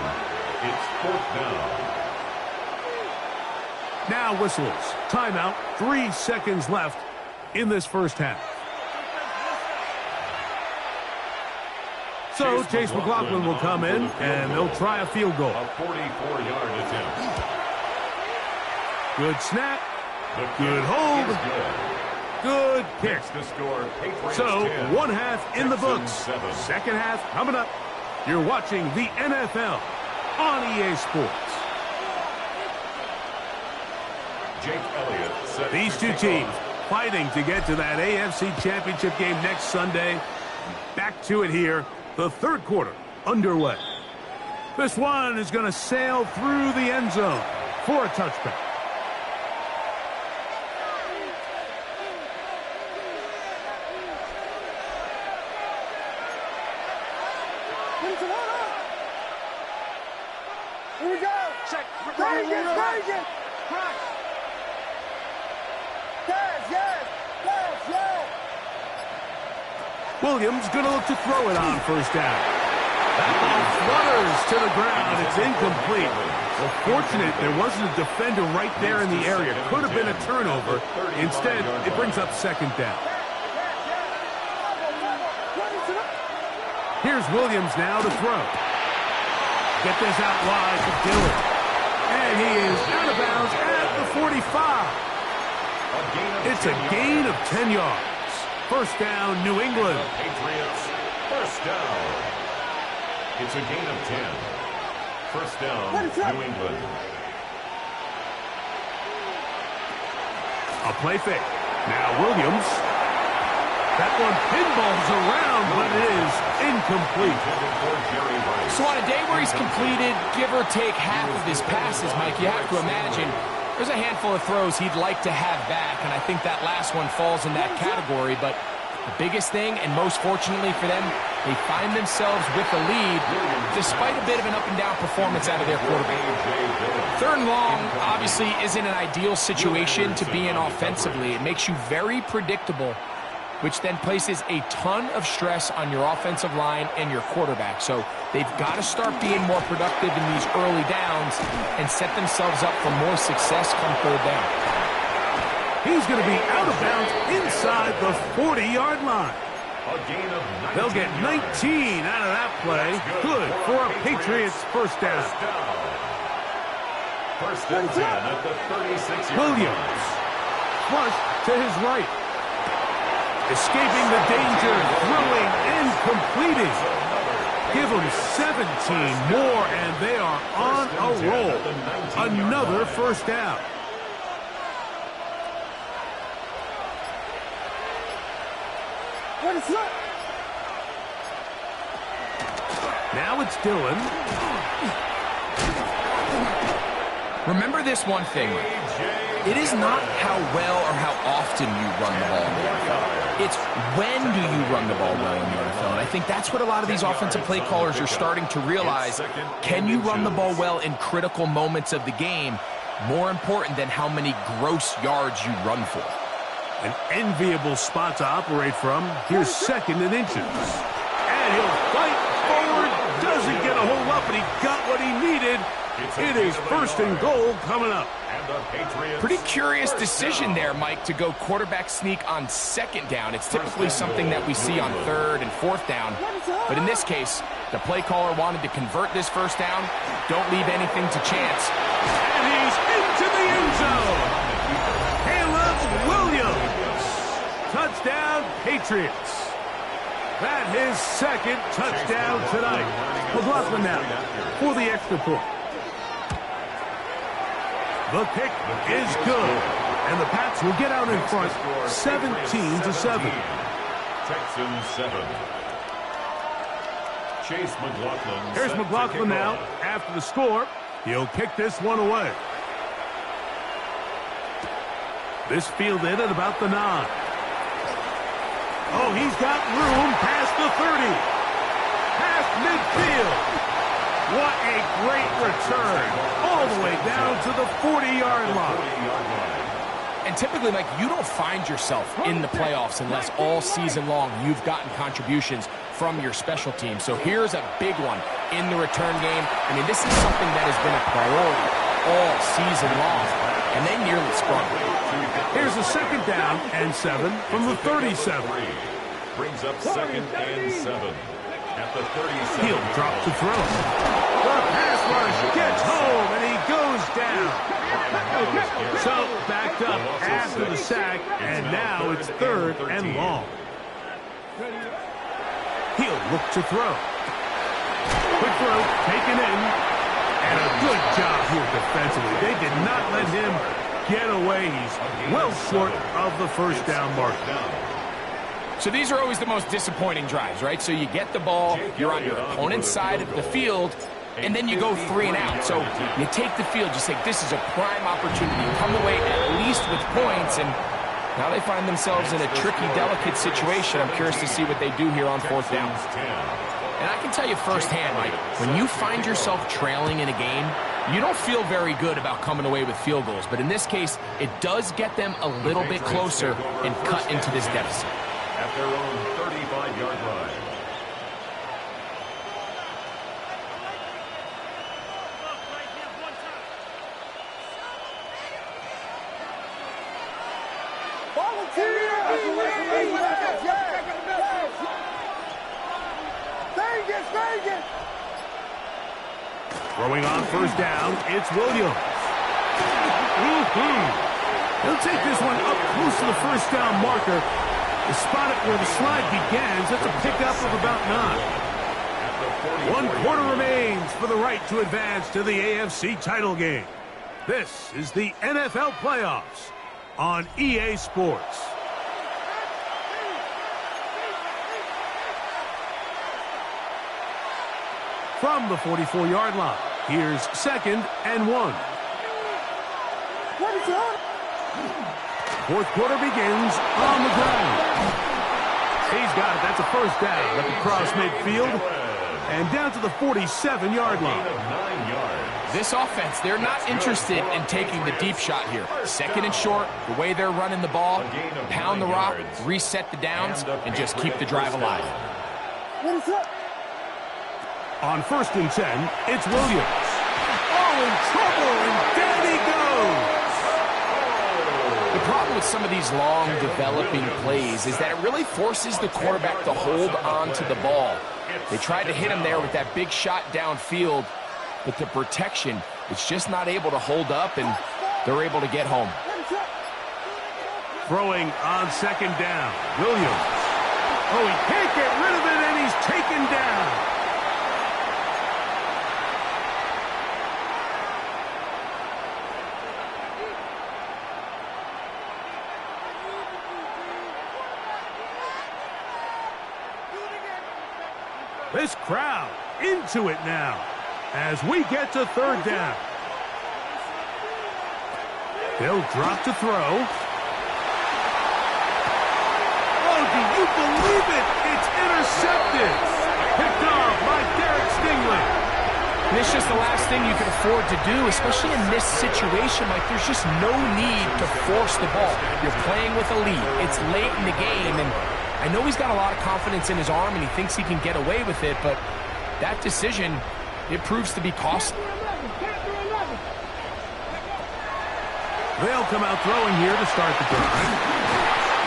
It's fourth down. Now whistles. Timeout. 3 seconds left in this first half. So Chase McLaughlin will come in, and they'll try a field goal. A 44-yard attempt. Good snap. Good hold. Good kick. So, one half in the books. Second half coming up. You're watching the NFL on EA Sports. These two teams fighting to get to that AFC Championship game next Sunday. Back to it here. The third quarter underway. This one is going to sail through the end zone for a touchback. Here we go. Check. Take it. Yes. Williams going to look to throw it on first down. That ball flutters to the ground. It's incomplete. Well, fortunate there wasn't a defender right there in the area. Could have been a turnover. Instead, it brings up second down. Here's Williams now to throw. Get this out wide to Dillon. And he is out of bounds at the 45. It's a gain of 10 yards. First down, New England. Patriots, first down. It's a gain of 10. First down, New England. A play fake. Now Williams. That one pinballs around, but it is incomplete. So on a day where he's completed, give or take half of his passes, Mike, you have to imagine there's a handful of throws he'd like to have back, and I think that last one falls in that category. But the biggest thing, and most fortunately for them, they find themselves with the lead despite a bit of an up-and-down performance out of their quarterback. Third and long obviously isn't an ideal situation to be in offensively. It makes you very predictable, which then places a ton of stress on your offensive line and your quarterback. So they've got to start being more productive in these early downs and set themselves up for more success come third down. He's going to be out of bounds inside the 40-yard line. They'll get 19 out of that play. Good for a Patriots first down. First and 10 at the 36-yard line. Williams. Flush to his right. Escaping the danger, throwing and completing. Give them 17 more, and they are on a roll. Another first down. Now it's Dillon. Remember this one thing. It is not how well or how often you run the ball in the NFL. It's when do you run the ball well in the NFL. And I think that's what a lot of these offensive play callers are starting to realize. Can you run the ball well in critical moments of the game? More important than how many gross yards you run for. An enviable spot to operate from. Here's second and inches. And he'll fight forward. Doesn't get a whole lot, but he got what he needed. It is first and goal coming up. Pretty curious decision there, Mike, to go quarterback sneak on second down. It's typically something that we see on third and fourth down. But in this case, the play caller wanted to convert this first down. Don't leave anything to chance. And he's into the end zone. Caleb Williams. Touchdown, Patriots. That his second touchdown tonight. McLaughlin now for the extra point. The kick is good, and the Pats will get out in front 17-7. Texans 7. Chase McLaughlin. Here's McLaughlin now after the score. He'll kick this one away. This fielded at about the 9. Oh, he's got room past the 30. Past midfield. What a great return. All the way down to the 40-yard line. And typically, Mike, you don't find yourself in the playoffs unless all season long you've gotten contributions from your special team. So here's a big one in the return game. I mean, this is something that has been a priority all season long. And they nearly sprung. Here's a second down and 7 from the 37. Brings up second and 7. At the 37. He'll drop to throw. The pass rush gets home, and he goes down. So, backed up after the sack, and now it's third and long. He'll look to throw. Quick throw, taken in, and a good job here defensively. They did not let him get away. He's well short of the first down mark. So these are always the most disappointing drives, right? So you get the ball, you're on your opponent's side of the field, and then you go 3 and out. So you take the field, you say, this is a prime opportunity. Come away at least with points, and now they find themselves in a tricky, delicate situation. I'm curious to see what they do here on fourth down. And I can tell you firsthand, Mike, when you find yourself trailing in a game, you don't feel very good about coming away with field goals. But in this case, it does get them a little bit closer and cut into this deficit. At their own 35-yard line. Throwing on first down, it's Williams. He'll take this one up close to the first down marker. The spot it where the slide begins. That's a pickup of about 9. One quarter remains for the right to advance to the AFC title game. This is the NFL playoffs on EA Sports. From the 44-yard line, here's 2nd and 1. What is up? Fourth quarter begins on the ground. He's got it. That's a first down at the cross midfield and down to the 47-yard line. This offense, they're not interested in taking the deep shot here. 2nd and short, the way they're running the ball, pound the rock, reset the downs, and just keep the drive alive. What is up? On 1st and 10, it's Williams. Oh, in trouble, and down he goes. The problem with some of these long developing plays is that it really forces the quarterback to hold on to the ball. They tried to hit him there with that big shot downfield, but the protection, it's just not able to hold up, and they're able to get home. Throwing on 2nd down, Williams. Oh, he can't get rid of it, and he's taken down. This crowd into it now as we get to 3rd down. They'll drop to throw. Oh, do you believe it? It's intercepted. Picked off by Derek Stingley. And it's just the last thing you can afford to do, especially in this situation. Like, there's just no need to force the ball. You're playing with a lead. It's late in the game, and I know he's got a lot of confidence in his arm and he thinks he can get away with it, but that decision, it proves to be costly. They'll come out throwing here to start the drive.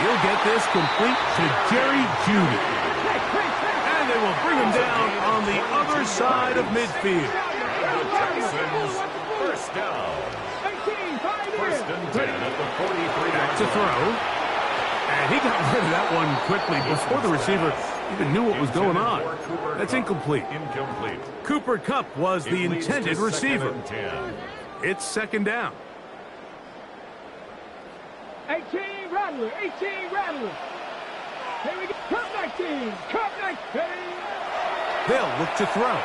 He'll get this complete to Jerry Jeudy. And they will bring him down on the other side of midfield. First down. 1st and 10 at the 43. Back to throw. And he got rid of that one quickly before the receiver even knew what was going on. That's incomplete. Cooper Kupp was the intended receiver. It's 2nd down. 18 Rattler, 18 Rattler. Here we go. Cup 19, Cup 19. They'll look to throw.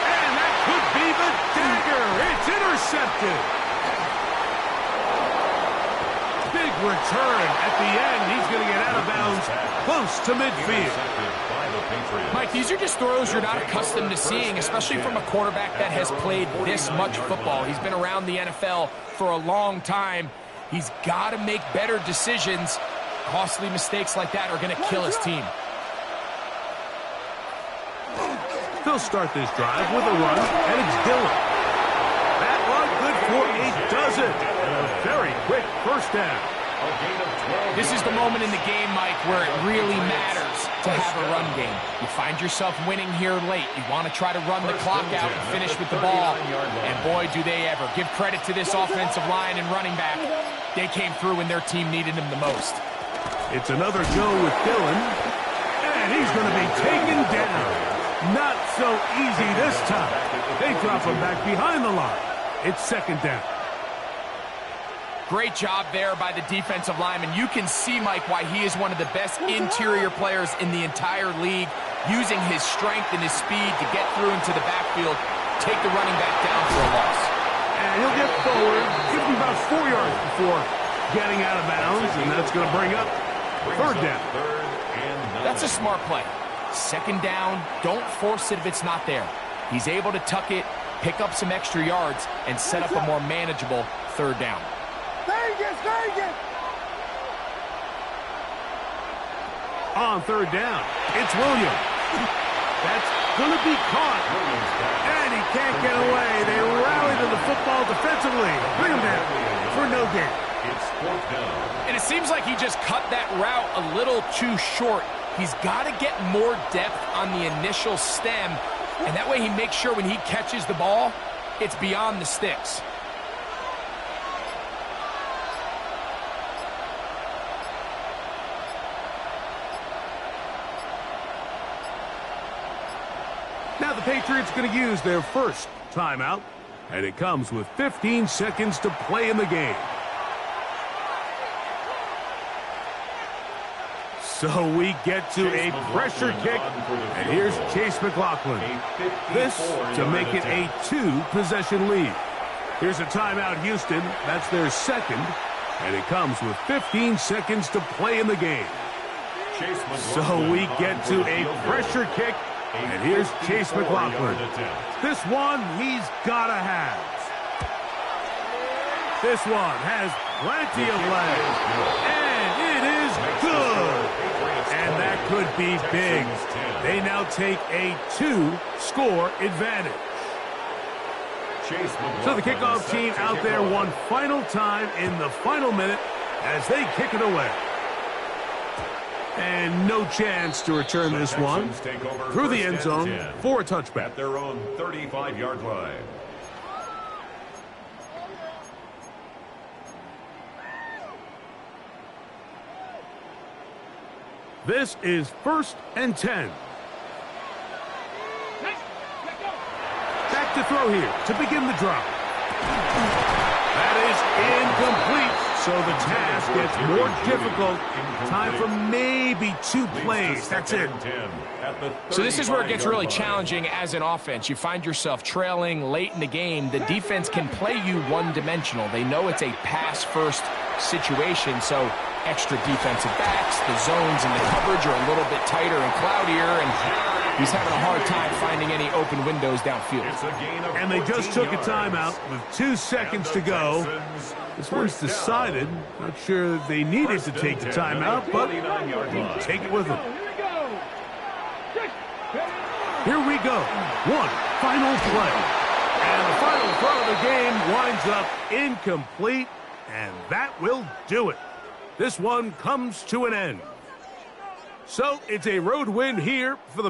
And that could be the dagger. It's intercepted. Big return at the end. He's going to get out of bounds close to midfield. Mike, these are just throws you're not accustomed to seeing, especially from a quarterback that has played this much football. He's been around the NFL for a long time. He's got to make better decisions. Costly mistakes like that are going to kill his team. They'll start this drive with a run, and it's Dillon. That run good for a dozen. And a very quick first down. This is the moment in the game, Mike, where it really matters to have a run game. You find yourself winning here late. You want to try to run the clock out and finish with the ball. And boy, do they ever. Give credit to this offensive line and running back. They came through when their team needed them the most. It's another go with Dillon. And he's going to be taken down. Not so easy this time. They drop him back behind the line. It's 2nd down. Great job there by the defensive lineman. You can see, Mike, why he is one of the best interior players in the entire league, using his strength and his speed to get through into the backfield, take the running back down for a loss. And he'll get forward, give him about 4 yards before getting out of bounds, and that's going to bring up 3rd down. That's a smart play. 2nd down, don't force it if it's not there. He's able to tuck it, pick up some extra yards, and set up a more manageable 3rd down. Vegas! On 3rd down, it's Williams. That's going to be caught. And he can't get away. They rally to the football defensively. Bring him down for no gain. It's 4th down. And it seems like he just cut that route a little too short. He's got to get more depth on the initial stem, and that way he makes sure when he catches the ball, it's beyond the sticks. Now the Patriots going to use their first timeout, and it comes with 15 seconds to play in the game. So we get to a pressure kick, and here's Chase McLaughlin. This to make it a 2-possession lead. Here's a timeout, Houston. That's their second, and it comes with 15 seconds to play in the game. So we get to a pressure kick, and here's Chase McLaughlin. This one he's got to have. This one has plenty of legs, and it is good. And that could be big. They now take a 2-score advantage. So the kickoff team out there one final time in the final minute as they kick it away. And no chance to return this one through the end zone for a touchback. At their own 35-yard line. This is 1st and 10. Back to throw here to begin the drop. That is incomplete. So the task gets more difficult. Time for maybe 2 plays. That's it. So this is where it gets really challenging as an offense. You find yourself trailing late in the game. The defense can play you one-dimensional. They know it's a pass-first situation, so extra defensive backs, the zones and the coverage are a little bit tighter and cloudier, and he's having a hard time finding any open windows downfield. And they just took a timeout with 2 seconds to go. This one's decided. Not sure they needed to take the timeout, but take it with them. Here we go. One final play. And the final throw of the game winds up incomplete, and that will do it. This one comes to an end. So it's a road win here for the